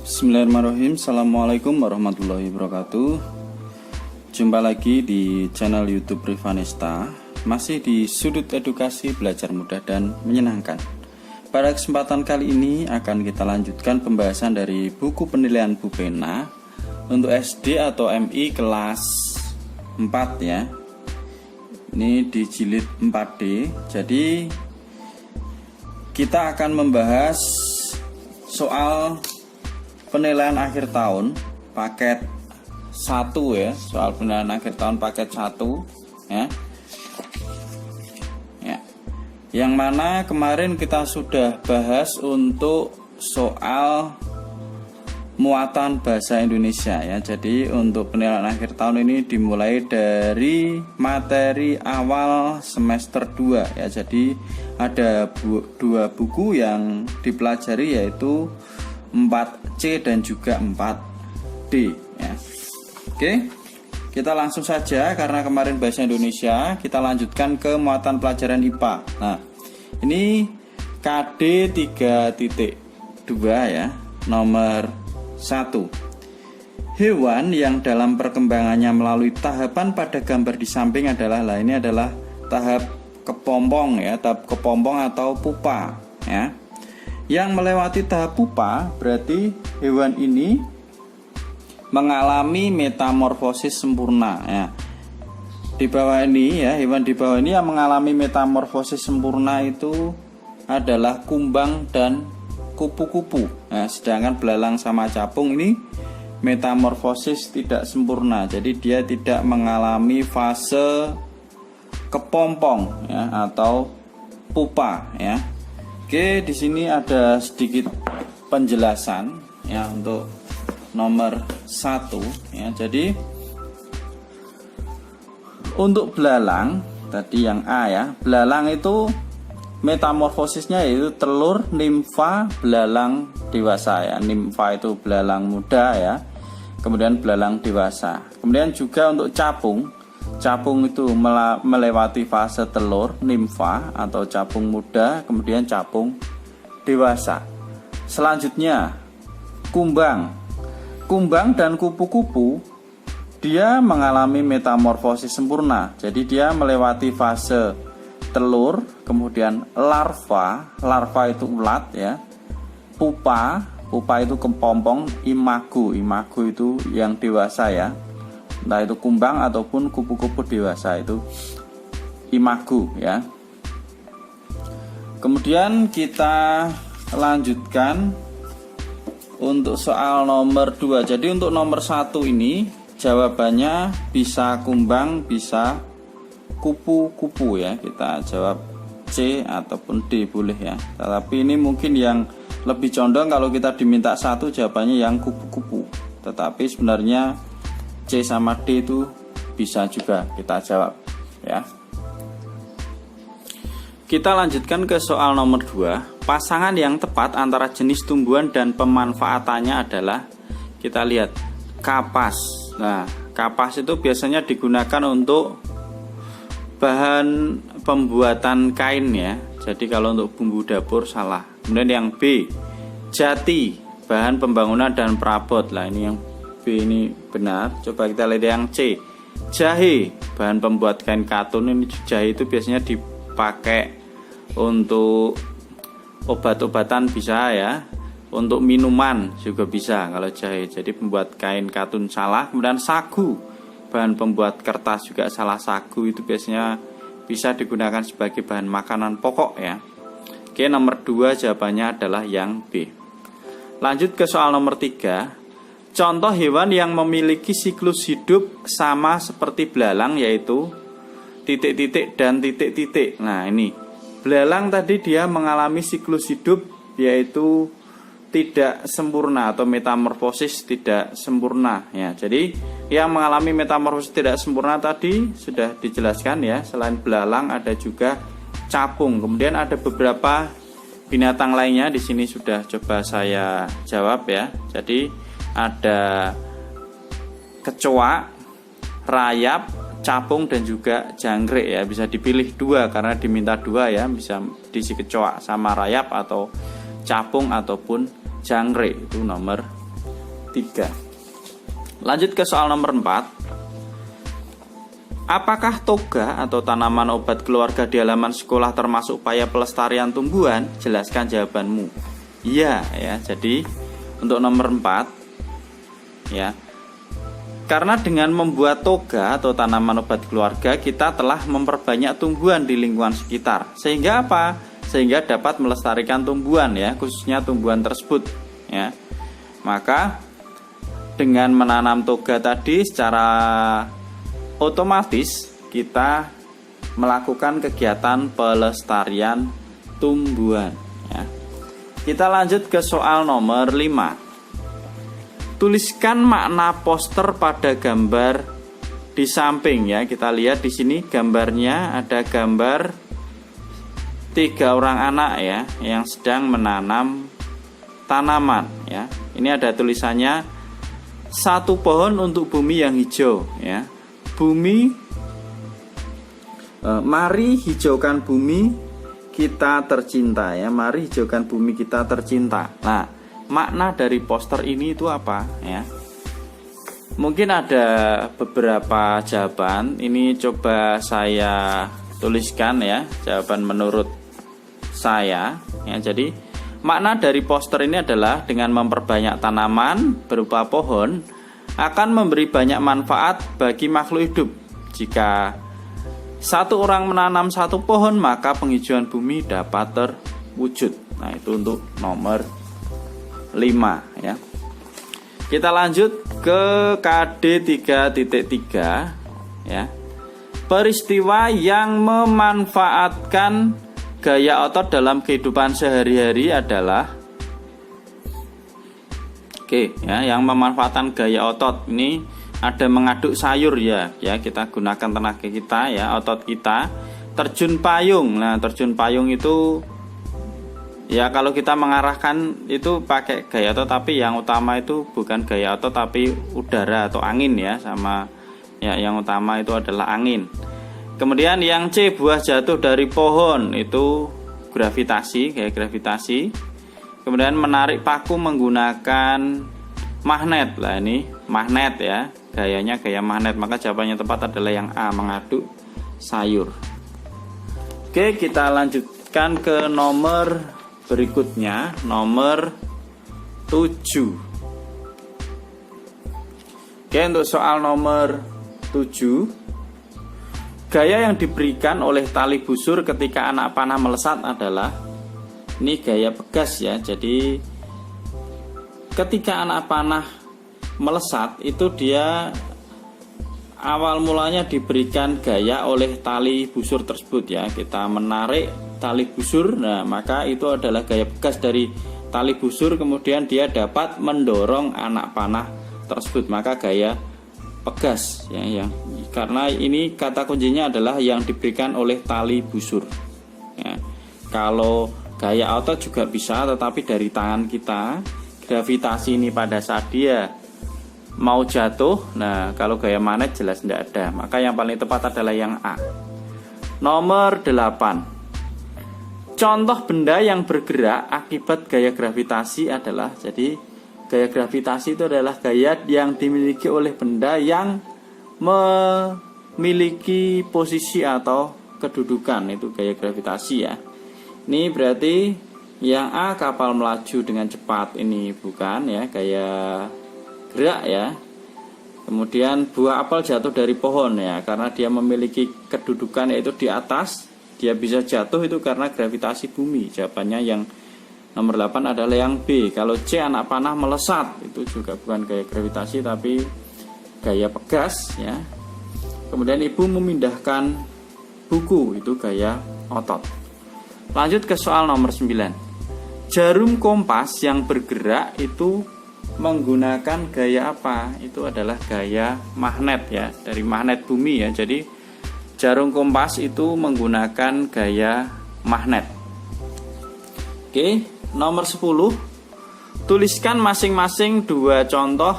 Bismillahirrahmanirrahim. Assalamualaikum warahmatullahi wabarakatuh. Jumpa lagi di channel YouTube Rivanesta, masih di sudut edukasi belajar mudah dan menyenangkan. Pada kesempatan kali ini akan kita lanjutkan pembahasan dari buku penilaian Bu Pena untuk SD atau MI kelas 4 ya. Ini di jilid 4D. Jadi kita akan membahas soal penilaian akhir tahun paket 1 ya, soal penilaian akhir tahun paket 1 ya. Yang mana kemarin kita sudah bahas untuk soal muatan bahasa Indonesia ya. Jadi untuk penilaian akhir tahun ini dimulai dari materi awal semester 2 ya. Jadi ada dua buku yang dipelajari, yaitu 4C dan juga 4D ya. Oke, kita langsung saja karena kemarin bahasa Indonesia, kita lanjutkan ke muatan pelajaran IPA. Nah, ini KD 3.2 ya, nomor 1. Hewan yang dalam perkembangannya melalui tahapan pada gambar di samping adalah, ini adalah tahap kepompong ya, tahap kepompong atau pupa ya. Yang melewati tahap pupa berarti hewan ini mengalami metamorfosis sempurna ya. Di bawah ini ya, hewan di bawah ini yang mengalami metamorfosis sempurna itu adalah kumbang dan kupu-kupu. Nah, sedangkan belalang sama capung ini metamorfosis tidak sempurna. Jadi dia tidak mengalami fase kepompong ya, atau pupa ya. Oke, di sini ada sedikit penjelasan ya untuk nomor 1 ya. Jadi untuk belalang tadi yang A ya, belalang itu metamorfosisnya yaitu telur, nimfa, belalang dewasa ya. Nimfa itu belalang muda ya. Kemudian belalang dewasa. Kemudian juga untuk capung, capung itu melewati fase telur, nimfa atau capung muda, kemudian capung dewasa. Selanjutnya kumbang. Kumbang dan kupu-kupu dia mengalami metamorfosis sempurna. Jadi dia melewati fase telur, kemudian larva, larva itu ulat ya. Pupa, pupa itu kepompong, imago, imago itu yang dewasa ya. Entah itu kumbang ataupun kupu-kupu dewasa itu imago ya. Kemudian kita lanjutkan untuk soal nomor 2. Jadi untuk nomor 1 ini jawabannya bisa kumbang, bisa kupu-kupu ya. Kita jawab C ataupun D boleh ya. Tetapi ini mungkin yang lebih condong kalau kita diminta 1 jawabannya yang kupu-kupu. Tetapi sebenarnya C sama D itu bisa juga kita jawab ya. Kita lanjutkan ke soal nomor 2. Pasangan yang tepat antara jenis tumbuhan dan pemanfaatannya adalah, kita lihat kapas. Nah, kapas itu biasanya digunakan untuk bahan pembuatan kain ya. Jadi kalau untuk bumbu dapur salah. Kemudian yang B, jati, bahan pembangunan dan perabot. Lah ini yang B ini benar. Coba kita lihat yang C, jahe, bahan pembuat kain katun. Ini jahe itu biasanya dipakai untuk obat-obatan bisa ya, untuk minuman juga bisa kalau jahe. Jadi pembuat kain katun salah. Kemudian sagu, bahan pembuat kertas juga salah. Sagu itu biasanya bisa digunakan sebagai bahan makanan pokok ya. Oke, nomor 2 jawabannya adalah yang B. Lanjut ke soal nomor 3. Contoh hewan yang memiliki siklus hidup sama seperti belalang, yaitu titik-titik dan titik-titik. Nah ini belalang tadi dia mengalami siklus hidup yaitu tidak sempurna atau metamorfosis tidak sempurna ya. Jadi yang mengalami metamorfosis tidak sempurna tadi sudah dijelaskan ya. Selain belalang ada juga capung. Kemudian ada beberapa binatang lainnya di sini sudah coba saya jawab ya. Jadi ada kecoa, rayap, capung dan juga jangkrik ya. Bisa dipilih 2 karena diminta 2 ya. Bisa diisi kecoa sama rayap atau capung ataupun jangkrik, itu nomor 3. Lanjut ke soal nomor 4. Apakah toga atau tanaman obat keluarga di halaman sekolah termasuk upaya pelestarian tumbuhan? Jelaskan jawabanmu. Iya ya. Jadi untuk nomor 4 ya. Karena dengan membuat toga atau tanaman obat keluarga, kita telah memperbanyak tumbuhan di lingkungan sekitar. Sehingga apa? Sehingga dapat melestarikan tumbuhan ya, khususnya tumbuhan tersebut ya. Maka dengan menanam toga tadi secara otomatis kita melakukan kegiatan pelestarian tumbuhan ya. Kita lanjut ke soal nomor 5. Tuliskan makna poster pada gambar di samping ya. Kita lihat di sini gambarnya ada gambar 3 orang anak ya yang sedang menanam tanaman ya. Ini ada tulisannya 1 pohon untuk bumi yang hijau ya. Bumi, mari hijaukan bumi kita tercinta ya. Mari hijaukan bumi kita tercinta. Nah, makna dari poster ini itu apa ya? Mungkin ada beberapa jawaban. Ini coba saya tuliskan ya, jawaban menurut saya ya. Jadi makna dari poster ini adalah dengan memperbanyak tanaman berupa pohon akan memberi banyak manfaat bagi makhluk hidup. Jika 1 orang menanam 1 pohon, maka penghijauan bumi dapat terwujud. Nah, itu untuk nomor 5 ya. Kita lanjut ke KD 3.3 ya. Peristiwa yang memanfaatkan gaya otot dalam kehidupan sehari-hari adalah yang memanfaatkan gaya otot ini ada mengaduk sayur ya. Kita gunakan tenaga kita ya, otot kita. Terjun payung. Nah, terjun payung itu ya kalau kita mengarahkan itu pakai gaya otot, tapi yang utama itu bukan gaya otot tapi udara atau angin ya, sama ya, yang utama itu adalah angin. Kemudian yang C, buah jatuh dari pohon, itu gravitasi, gaya gravitasi. Kemudian menarik paku menggunakan magnet. Lah ini magnet ya, gayanya gaya magnet, maka jawabannya tepat adalah yang A, mengaduk sayur. Oke, kita lanjutkan ke nomor berikutnya, nomor 7. Oke, untuk soal nomor 7, gaya yang diberikan oleh tali busur ketika anak panah melesat adalah, ini gaya pegas ya. Jadi ketika anak panah melesat itu dia awal mulanya diberikan gaya oleh tali busur tersebut ya. Kita menarik tali busur, nah maka itu adalah gaya pegas dari tali busur, kemudian dia dapat mendorong anak panah tersebut, maka gaya pegas ya, yang karena ini kata kuncinya adalah yang diberikan oleh tali busur ya. Kalau gaya otot juga bisa, tetapi dari tangan kita, gravitasi ini pada saat dia mau jatuh. Nah, kalau gaya magnet jelas tidak ada, maka yang paling tepat adalah yang A. Nomor 8. Contoh benda yang bergerak akibat gaya gravitasi adalah, jadi gaya gravitasi itu adalah gaya yang dimiliki oleh benda yang memiliki posisi atau kedudukan, itu gaya gravitasi ya. Ini berarti yang A, kapal melaju dengan cepat, ini bukan ya, gaya gerak ya. Kemudian buah apel jatuh dari pohon ya, karena dia memiliki kedudukan yaitu di atas, dia bisa jatuh itu karena gravitasi bumi. Jawabannya yang nomor 8 adalah yang B. Kalau C, anak panah melesat, itu juga bukan gaya gravitasi tapi gaya pegas ya. Kemudian ibu memindahkan buku, itu gaya otot. Lanjut ke soal nomor 9. Jarum kompas yang bergerak itu menggunakan gaya apa? Itu adalah gaya magnet ya, dari magnet bumi ya. Jadi jarum kompas itu menggunakan gaya magnet. Oke, nomor 10. Tuliskan masing-masing 2 contoh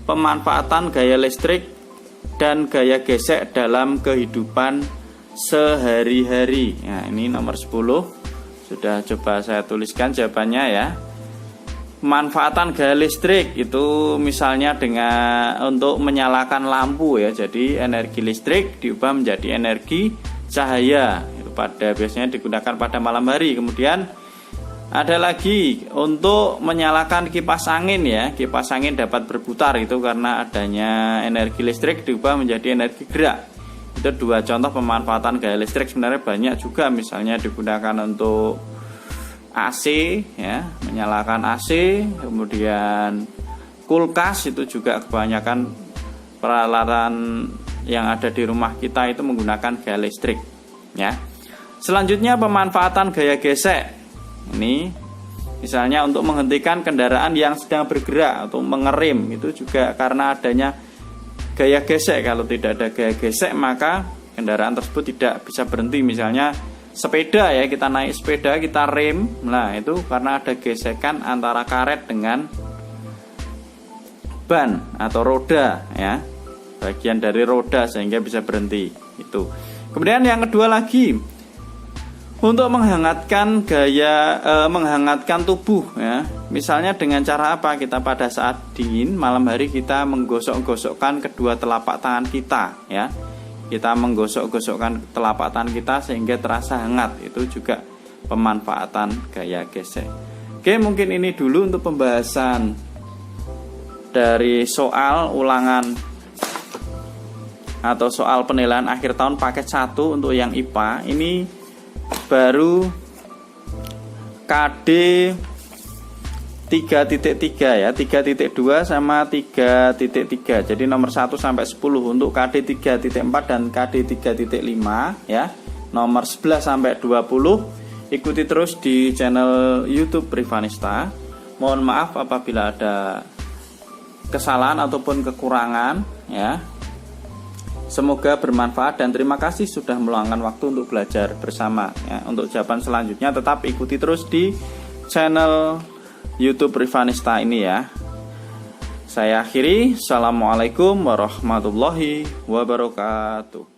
pemanfaatan gaya listrik dan gaya gesek dalam kehidupan sehari-hari. Nah, ini nomor 10. Sudah coba saya tuliskan jawabannya ya. Pemanfaatan gaya listrik itu misalnya dengan untuk menyalakan lampu ya. Jadi energi listrik diubah menjadi energi cahaya. Itu biasanya digunakan pada malam hari. Kemudian ada lagi untuk menyalakan kipas angin ya. Kipas angin dapat berputar itu karena adanya energi listrik diubah menjadi energi gerak. Itu dua contoh pemanfaatan gaya listrik. Sebenarnya banyak juga, misalnya digunakan untuk AC ya, menyalakan AC, kemudian kulkas itu juga kebanyakan peralatan yang ada di rumah kita itu menggunakan gaya listrik ya. Selanjutnya pemanfaatan gaya gesek. Ini misalnya untuk menghentikan kendaraan yang sedang bergerak atau mengerem, itu juga karena adanya gaya gesek. Kalau tidak ada gaya gesek maka kendaraan tersebut tidak bisa berhenti. Misalnya sepeda ya, kita naik sepeda kita rem, nah itu karena ada gesekan antara karet dengan ban atau roda ya, bagian dari roda sehingga bisa berhenti itu. Kemudian yang kedua lagi untuk menghangatkan menghangatkan tubuh ya, misalnya dengan cara apa? Kita pada saat dingin malam hari kita menggosok-gosokkan kedua telapak tangan kita ya. Kita menggosok-gosokkan telapak tangan kita sehingga terasa hangat. Itu juga pemanfaatan gaya gesek. Oke, mungkin ini dulu untuk pembahasan dari soal ulangan atau soal penilaian akhir tahun paket 1 untuk yang IPA. Ini baru KD 3.3 ya, 3.2 sama 3.3. Jadi nomor 1 sampai 10 untuk KD 3.4 dan KD 3.5 ya. Nomor 11 sampai 20 ikuti terus di channel YouTube Rivanista. Mohon maaf apabila ada kesalahan ataupun kekurangan ya. Semoga bermanfaat dan terima kasih sudah meluangkan waktu untuk belajar bersama ya. Untuk jawaban selanjutnya tetap ikuti terus di channel YouTube Rivanista ini ya. Saya akhiri. Assalamualaikum warahmatullahi wabarakatuh.